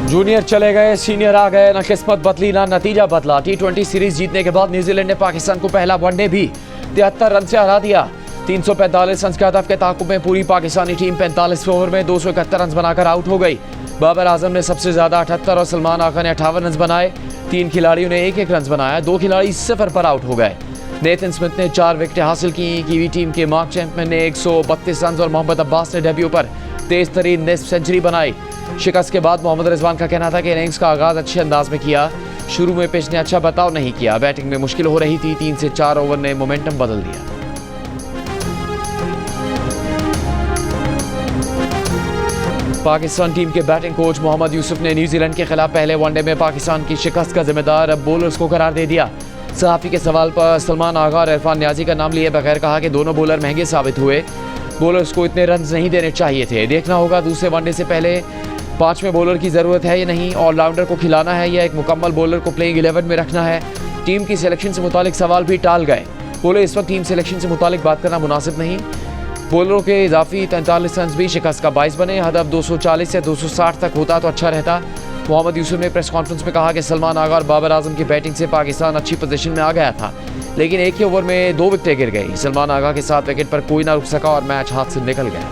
Junior चले गए, senior आ गए, न किस्मत बदली ना नतीजा बदला। T20 सीरीज जीतने के बाद न्यूजीलैंड ने पाकिस्तान को पहला वनडे भी 73 रन से हरा दिया। 345 रन के हदफ के ताकुब में पूरी पाकिस्तानी टीम 45 ओवर में 271 रन बनाकर आउट हो गई। बाबर आजम ने सबसे ज्यादा 78 और सलमान आगा ने 58 रन बनाए। 3 खिलाड़ियों ने 1-1 रन बनाया। 2 खिलाड़ी 0 पर आउट हो गए। नेथन स्मिथ ने 4 विकेटें हासिल की। कीवी टीम के मार्क चैंपमैन ने 132 रन और मोहम्मद अब्बास ने डेब्यू पर तेज तरीन निस्फ सेंचुरी बनाई। शिकस्त के बाद मोहम्मद रिजवान का कहना था कि इनिंग्स का आगाज अच्छे अंदाज में किया। शुरू में पिच ने अच्छा बर्ताव नहीं किया। बैटिंग में मुश्किल हो रही थी। 3 से 4 ओवर ने मोमेंटम बदल दिया। पाकिस्तान टीम के बैटिंग कोच मोहम्मद यूसुफ ने न्यूजीलैंड के खिलाफ पहले वनडे में पाकिस्तान की शिकस्त का जिम्मेदार बॉलर्स को करार दे दिया। सहाफी के सवाल पर सलमान आगा और इरफान न्याजी का नाम लिए बगैर कहा कि दोनों बॉलर महंगे साबित हुए। बॉलर्स को इतने रन नहीं देने चाहिए थे। देखना होगा दूसरे वनडे से पहले 5वें बॉलर की ज़रूरत है या नहीं, ऑलराउंडर को खिलाना है या एक मुकम्मल बॉलर को प्लेइंग 11 में रखना है। टीम की सिलेक्शन से मुतालिक सवाल भी टाल गए। बोले इस वक्त टीम सिलेक्शन से मुतालिक बात करना मुनासिब नहीं। बॉलरों के इजाफी 43 रन भी शिकस्त का बाइस बने। हदफ 240 से 260 तक होता तो अच्छा रहता। मोहम्मद यूसुफ ने प्रेस कॉन्फ्रेंस में कहा कि सलमान आगा और बाबर आजम की बैटिंग से पाकिस्तान अच्छी पोजीशन में आ गया था, लेकिन एक ही ओवर में 2 विकेटें गिर गई। सलमान आगा के 7 विकेट पर कोई ना रुक सका और मैच हाथ से निकल गया।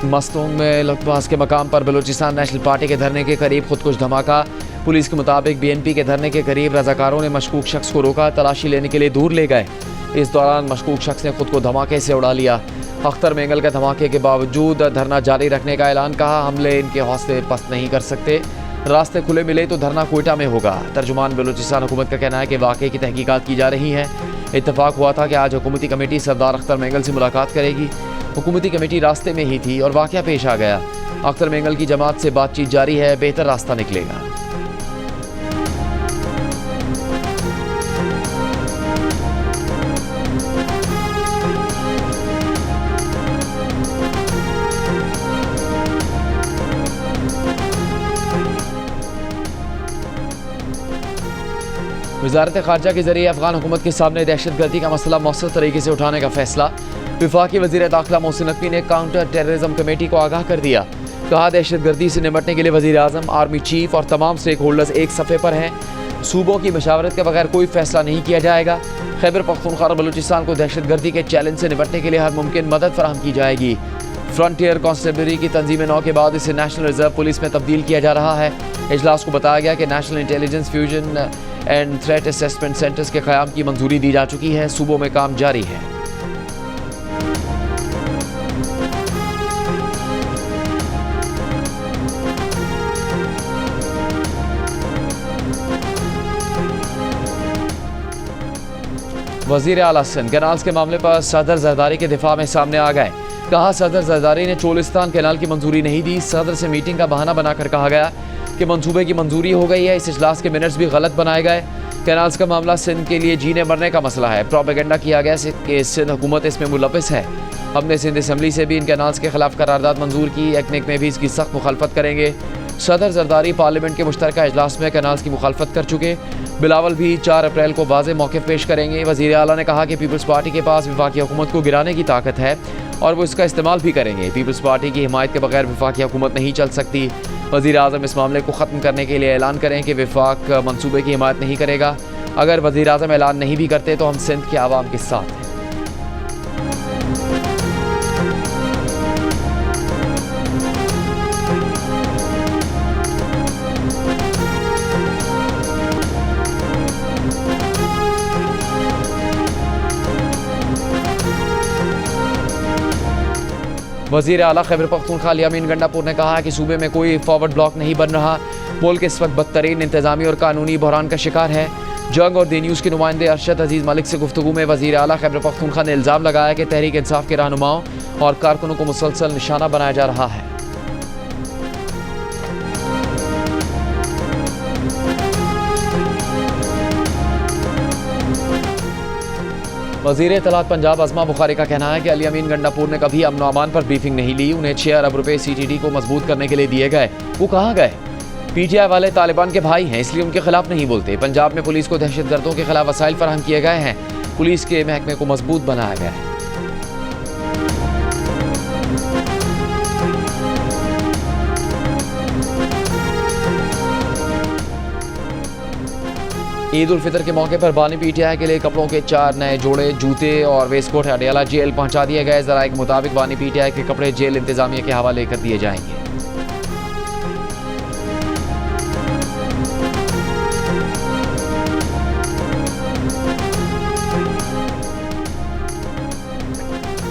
मस्तोंग में लकबास के मकाम पर बलूचिस्तान नेशनल पार्टी के धरने के करीब खुदकुश धमाका। पुलिस के मुताबिक BNP के धरने के करीब रजाकारों ने मशकूक शख्स को रोका, तलाशी लेने के लिए दूर ले गए। इस दौरान मशकूक शख्स ने खुद को धमाके से उड़ा लिया। अख्तर मेंगल के धमाके के बावजूद धरना जारी रखने का ऐलान, कहा हमले इनके हौसले पस्त नहीं कर सकते, रास्ते खुले मिले तो धरना कोयटा में होगा। तर्जुमान बलूचिस्तान हुकूमत का कहना है कि वाक़े की तहकीकात की जा रही है। इत्तफाक हुआ था कि आज हुकूमती कमेटी सरदार अख्तर मेंगल से मुलाकात करेगी। हुकूमती कमेटी रास्ते में ही थी और वाक़या पेश आ गया। अख्तर मेंगल की जमात से बातचीत जारी है, बेहतर रास्ता निकलेगा। वज़ारत ख़ारजा के ज़रिए अफ़गान हुकूमत के सामने दहशतगर्दी का मसला मौसर तरीके से उठाने का फैसला। वफाकी वज़ीर दाखिला मोहसिन नकवी ने काउंटर टेररिज्म कमेटी को आगाह कर दिया। कहा दहशतगर्दी से निपटने के लिए वज़ीर आज़म, आर्मी चीफ और तमाम स्टेक होल्डर्स एक सफ़े पर हैं। सूबों की मशावरत के बगैर कोई फैसला नहीं किया जाएगा। खैबर पख्तूनख्वा और बलूचिस्तान को दहशतगर्दी के चैलेंज से निपटने के लिए हर मुमकिन मदद फराहम की जाएगी। फ्रंटियर कांस्टेबलरी की तंजीम नौ के बाद इसे नेशनल रिजर्व पुलिस में तब्दील किया जा रहा है। इजलास को बताया गया कि national intelligence fusion and threat assessment centres के क़याम की मंजूरी दी जा चुकी है। सूबों में काम जारी है। वज़ीर आला सिंध कैनाल्स के मामले पर सदर जरदारी के दिफा में सामने आ गए। कहा सदर जरदारी ने चोलिस्तान कैनाल की मंजूरी नहीं दी। सदर से मीटिंग का बहाना बनाकर कहा गया कि मंसूबे की मंजूरी हो गई है। इस इजलास के मिनट्स भी गलत बनाए गए। कैनाल्स का मामला सिंध के लिए जीने मरने का मसला है। प्रोपेगेंडा किया गया कि सिंध हुकूमत इसमें मुलविस है। हमने सिंध असम्बली से भी इन कैनाल्स के खिलाफ करारदाद मंजूर की। एक्निक में भी इसकी सख्त मुखालफत करेंगे। सदर जरदारी पार्लियामेंट के मुश्तरका इजलास में कैनाल्स की मुखालफत कर चुके। बिलावल भी 4 अप्रैल को वाज़ेह मौक़िफ़ पेश करेंगे। वज़ीर आला ने कहा कि पीपल्स पार्टी के पास वफाकी हुकूमत को गिराने की ताकत है और वो इसका इस्तेमाल भी करेंगे। पीपल्स पार्टी की हिमायत के बगैर वफाकी हुकूमत नहीं चल सकती। वज़ीर आज़म इस मामले को ख़त्म करने के लिए ऐलान करें कि वफाक मनसूबे की हिमायत नहीं करेगा। अगर वज़ीर आज़म ऐलान नहीं भी करते तो हम सिंध के आवाम के साथ हैं। वज़ीर आला खैबर पख्तूनख्वा यामीन गंडापुर ने कहा कि सूबे में कोई फॉरवर्ड ब्लॉक नहीं बन रहा। मुल्क इस वक्त बदतरीन इंतजामी और कानूनी बहरान का शिकार है। जंग और दी न्यूज़ के नुमाइंदे अरशद अजीज़ मलिक से गुफ्तगू में वज़ीर आला खैबर पख्तूनख्वा ने इल्ज़ाम लगाया कि तहरीक इंसाफ के रहनुमाओं और कारकुनों को मुसलसल निशाना बनाया जा रहा है। वज़ीर इत्तलात पंजाब अज़मा बुखारी का कहना है कि अली अमीन गंडापुर ने कभी अमन अमान पर ब्रीफिंग नहीं ली। उन्हें 6 अरब रुपए CTD को मजबूत करने के लिए दिए गए। वो कहाँ गए? PTI वाले तालिबान के भाई हैं, इसलिए उनके खिलाफ नहीं बोलते। पंजाब में पुलिस को दहशतगर्दों के खिलाफ वसाइल फराहम किए गए हैं। पुलिस के महकमे को मजबूत बनाया गया है। ईद उल फितर के मौके पर बानी PTI के लिए कपड़ों के 4 नए जोड़े, जूते और वेस्टकोट अडियाला जेल पहुंचा दिए गए। ज़राए के मुताबिक बानी PTI के कपड़े जेल इंतजामिया के हवाले कर दिए जाएंगे।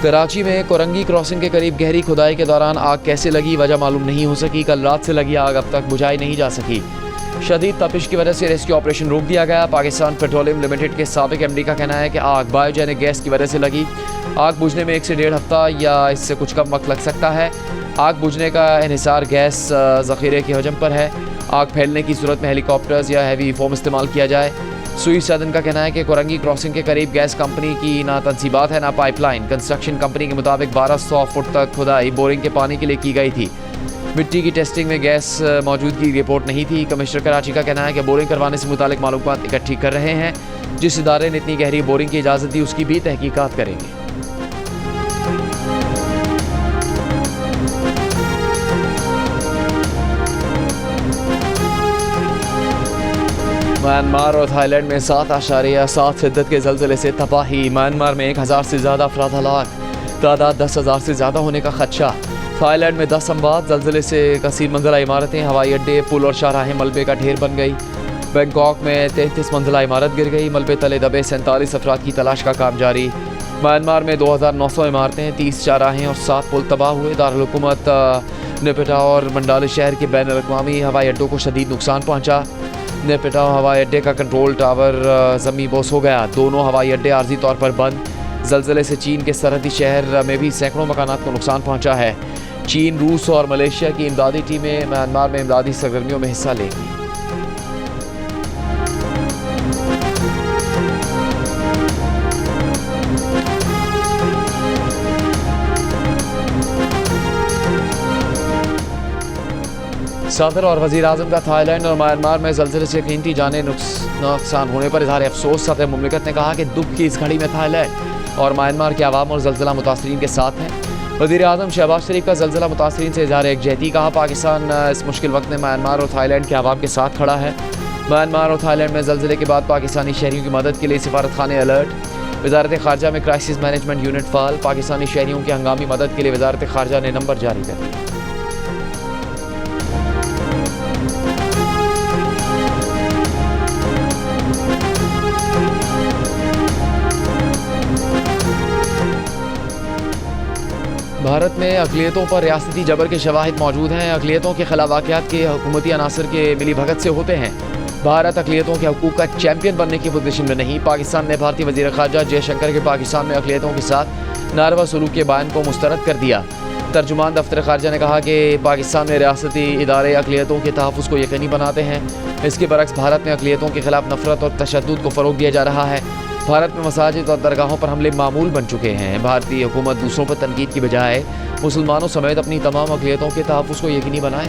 कराची में कोरंगी क्रॉसिंग के करीब गहरी खुदाई के दौरान आग कैसे लगी, वजह मालूम नहीं हो सकी। कल रात से लगी आग अब तक बुझाई नहीं जा सकी। शदीद तपिश की वजह से रेस्क्यू ऑपरेशन रोक दिया गया। पाकिस्तान पेट्रोलियम लिमिटेड के साबिक MD का कहना है कि आग बायोजेनिक गैस की वजह से लगी। आग बुझने में 1 से 1.5 हफ्ता या इससे कुछ कम वक्त लग सकता है। आग बुझने का इन्हिसार गैस ज़ख़ीरे के हजम पर है। आग फैलने की सूरत में हेलीकॉप्टर्स या हैवी फोम इस्तेमाल किया जाए। सुई सदन का कहना है कि कोरंगी क्रॉसिंग के करीब गैस कंपनी की ना तनसीबात है ना पाइपलाइन। कंस्ट्रक्शन कंपनी के मुताबिक 1200 फुट तक खुदाई बोरिंग के पानी के लिए की गई थी। मिट्टी की टेस्टिंग में गैस मौजूदगी की रिपोर्ट नहीं थी। कमिश्नर कराची का कहना है कि बोरिंग करवाने से मुतालिक मालूमात इकट्ठी कर रहे हैं। जिस इदारे ने इतनी गहरी बोरिंग की इजाज़त दी उसकी भी तहकीकात करेंगे। म्यांमार और थाईलैंड में 7.7 शिद्दत के ज़लज़ले से तबाही। म्यांमार में 1000 से ज़्यादा अफराद हलाक, तादाद 10,000 से ज़्यादा होने का खदशा। थाईलैंड में 10 अमवात, ज़लज़ले से कसीर मंजिला इमारतें, हवाई अड्डे, पुल और शाहराहें मलबे का ढेर बन गई। बैंकॉक में 33 मंजिला इमारत गिर गई। मलबे तले दबे 47 अफराद की तलाश का काम जारी। म्यांमार में 2900 इमारतें, 30 शाहराहें और 7 पुल तबाह हुए। दारुल हुकूमत नेपिटा और मंडाली शहर के बैन अल-अक़वामी हवाई अड्डों को शदीद नुकसान पहुँचा। नेपिटा हवाई अड्डे का कंट्रोल टावर ज़मीन बोस हो गया। दोनों हवाई अड्डे आर्जी तौर पर बंद। ज़लज़ले से चीन के सरहदी शहर में भी सैकड़ों मकानात को नुकसान पहुँचा है। चीन, रूस और मलेशिया की इमदादी टीमें म्यांमार में इमदादी सरगर्मियों में हिस्सा लेंगी। सदर और वज़ीर आज़म का थाईलैंड और म्यांमार में ज़लज़ले से कीमती जाने नुकसान होने पर इज़हार अफसोस। सदर मुमलिकत ने कहा कि दुख की इस घड़ी में थाईलैंड और म्यांमार के अवाम और ज़लज़ला मुतासरीन के साथ हैं। वज़ीर आज़म शहबाज शरीफ का ज़लज़ला मुतासरीन से इज़हार एकजहती। कहा पाकिस्तान इस मुश्किल वक्त में म्यांमार और थाईलैंड के अवाम के साथ खड़ा है। म्यांमार और थाईलैंड में ज़लज़ले के बाद पाकिस्तानी शहरियों की मदद के लिए सिफारतखाने अलर्ट। वज़ारत ख़ारजा में crisis management unit fall. Pakistani शहरियों की हंगामी मदद के लिए वज़ारत ख़ारजा ने नंबर जारी कर दिया। भारत में अक़लियतों पर रियासती जबर के शवाहिद मौजूद हैं। अक़लियतों के खिलाफ वाक़यात के हुकूमती अनासर के मिली भगत से होते हैं। भारत अक़लियतों के हकूक़ का चैम्पियन बनने की पोजीशन में नहीं। पाकिस्तान ने भारतीय वज़ीर ख़ारजा जयशंकर के पाकिस्तान में अक़लियतों के साथ नारवा सलूक के बयान को मुस्तरद कर दिया। तर्जुमान दफ्तर ख़ारजा ने कहा कि पाकिस्तान में रियासती इदारे अक़लियतों के तहफ़्फ़ुज़ को यकीनी बनाते हैं। इसके बरक्स भारत में अक़लियतों के खिलाफ नफ़रत और तशद्दुद को फ़रोग़ दिया जा रहा है। भारत में मसाजिद और दरगाहों पर हमले मामूल बन चुके हैं। भारतीय हुकूमत दूसरों पर तनकीद की बजाय मुसलमानों समेत अपनी तमाम अक़लियतों के तहफ़्फ़ुज़ को यकीनी बनाए।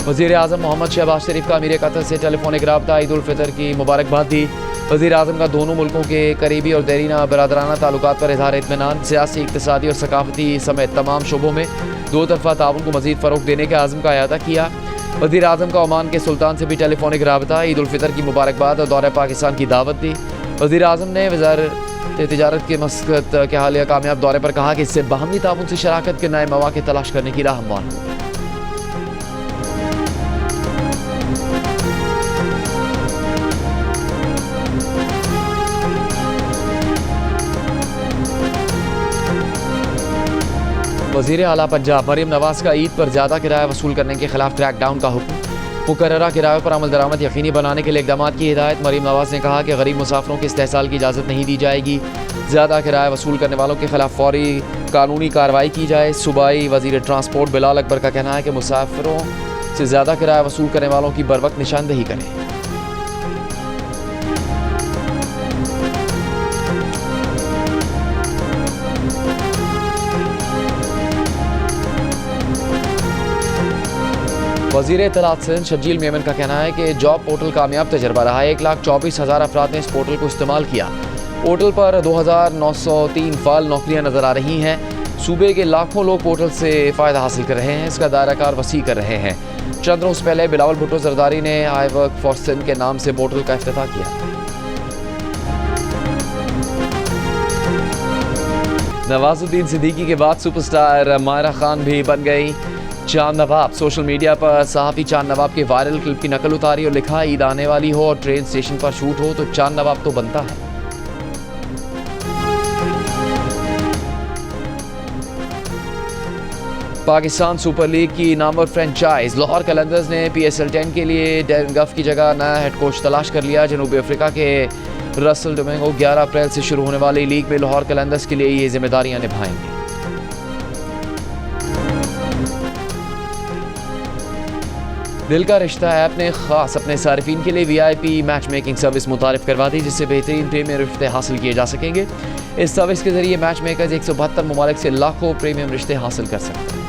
वज़ीर आज़म मोहम्मद शहबाज शरीफ का अमीर कतर से टेलीफोनिक रब्ता। ईद उल फितर की मुबारकबाद दी। वज़ीर आज़म का दोनों मुल्कों के करीबी और देरीना बरादराना ताल्लुकात पर इज़हार इत्मीनान। सियासी, इक़्तिसादी और सकाफ़ती समेत तमाम शोबों में दो तरफ़ा ताउन को मज़ीद फ़रोग़ देने के आज़म का अयादा किया। वज़ीर आज़म का ओमान के सुल्तान से भी टेलीफोनिक रब्ता। ईद उल फितर की मुबारकबाद और दौरे पाकिस्तान की दावत दी। वज़ीर आज़म ने वज़ारत तिजारत के मस्कत के हालिया कामयाब दौरे पर कहा कि इससे बाहमी ताउन से शराकत के नए मौक़े तलाश करने की राह हमवार होगी। वज़ीर आला पंजाब मरीम नवाज़ का ईद पर ज़्यादा किराया वसूल करने के खिलाफ क्रैकडाउन का हुक्म। मुकर्ररा किराए पर अमल दरामद यकीनी बनाने के लिए इकदाम की हिदायत। मरीम नवाज ने कहा कि गरीब मुसाफिरों के इस्तेहसाल की इजाज़त नहीं दी जाएगी। ज़्यादा किराया वसूल करने वालों के खिलाफ फौरी कानूनी कार्रवाई की जाए। सूबाई वज़ीर ट्रांसपोर्ट बिलाल अकबर का कहना है कि मुसाफिरों से ज़्यादा किराया वसूल करने वालों की बर वक्त निशानदेही करें। वज़ीर इत्तलात सिंध शर्जील मेमन का कहना है कि जॉब पोर्टल कामयाब तजर्बा रहा है। 1,24,000 अफराद ने इस पोर्टल को इस्तेमाल किया। पोर्टल पर 2,903 फाल नौकरियां नजर आ रही हैं। सूबे के लाखों लोग पोर्टल से फ़ायदा हासिल कर रहे हैं। इसका दायरा कार वसी कर रहे हैं। चंद रोज़ पहले बिलावल भुट्टो जरदारी ने आई वर्क फॉर सिंध के नाम से पोर्टल का इफ्तिताह किया। नवाजुद्दीन सिद्दीकी के बाद सुपरस्टार मायरा खान भी बन गई चांद नवाब। सोशल मीडिया पर सहाफ़ी चांद नवाब के वायरल क्लिप की नकल उतारी और लिखा, ईद आने वाली हो और ट्रेन स्टेशन पर शूट हो तो चांद नवाब तो बनता है। पाकिस्तान सुपर लीग की नामवर फ्रेंचाइज लाहौर कलंदर्स ने PSL 10 के लिए डैरेन गफ की जगह नया हेड कोच तलाश कर लिया। जनूबी अफ्रीका के रसल डोमिंगो 11 अप्रैल से शुरू होने वाली लीग में लाहौर कलंदर्स के लिए ये जिम्मेदारियां निभाएंगे। दिल का रिश्ता ऐप ने खास अपने सारिफीन के लिए VIP मैच मेकिंग सर्विस मुतारिफ करवा दी, जिससे बेहतरीन प्रीमियम रिश्ते हासिल किए जा सकेंगे। इस सर्विस के जरिए मैच मेकर्स 172 ममालिक से लाखों प्रीमियम रिश्ते हासिल कर सकते हैं।